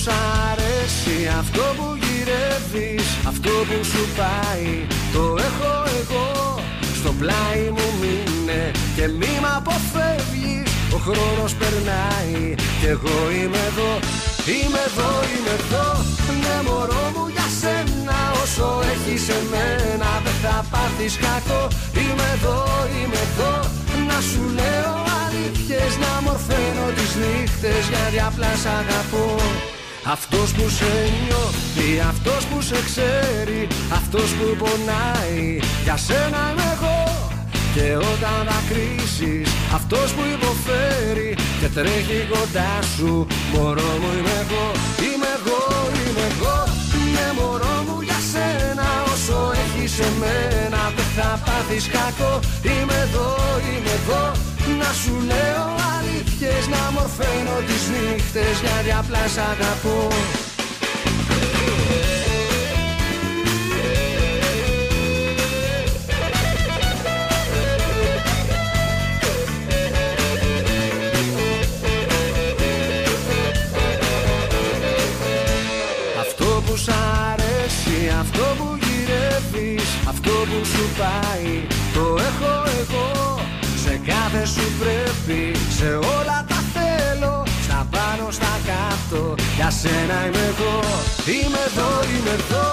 σ' αρέσει, αυτό που γυρεύεις, αυτό που σου πάει, το έχω εγώ. Στο πλάι μου μείνε και μη μ' αποφεύγεις. Ο χρόνος περνάει κι εγώ είμαι εδώ. Είμαι εδώ, είμαι εδώ. Ναι μωρό μου για σένα. Όσο έχεις εμένα δεν θα πάθεις κακό. Είμαι εδώ, είμαι εδώ. Να σου λέω αλήθειες, να μορφαίνω τις νύχτες, γιατί απλά σ' αγαπώ. Αυτός που σε νιώθει, αυτός που σε ξέρει, αυτός που πονάει, για σένα είμαι εγώ. Και όταν δακρύσεις, αυτός που υποφέρει και τρέχει κοντά σου, μωρό μου είμαι εγώ. Είμαι εγώ, είμαι εγώ. Ναι μωρό μου για σένα. Όσο έχεις εμένα δεν θα πάθεις κακό. Είμαι εδώ, είμαι εδώ. Να σου λέω αλήθειες, να μορφαίνω τις νύχτες, γιατί απλά σ' αγαπώ. Αυτό που σ' αρέσει, αυτό που γυρεύεις, αυτό που σου πάει, το έχω εγώ. Σε κάθε σου πρέπει, σε όλα τα θέλω, στα πάνω, στα κάτω, για σένα είμαι εγώ. Είμαι εδώ, είμαι εδώ.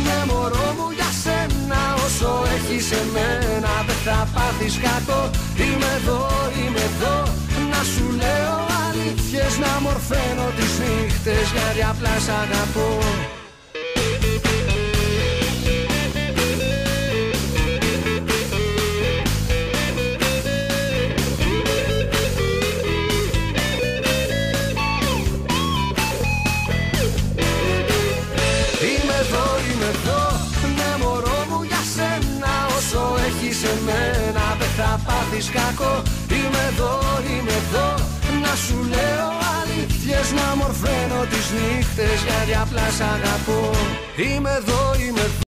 Ναι μωρό μου για σένα. Όσο έχεις εμένα δεν θα πάθεις κακό. Είμαι εδώ, είμαι εδώ. Να σου λέω αλήθειες, να μορφαίνω τις νύχτες, γιατί απλά σ' αγαπώ. Εμένα δεν θα πάθεις κακό. Είμαι εδώ, είμαι εδώ. Να σου λέω αλήθειες, να μορφαίνω τις νύχτες, γιατί απλά σ' αγαπώ. Είμαι εδώ, είμαι εδώ.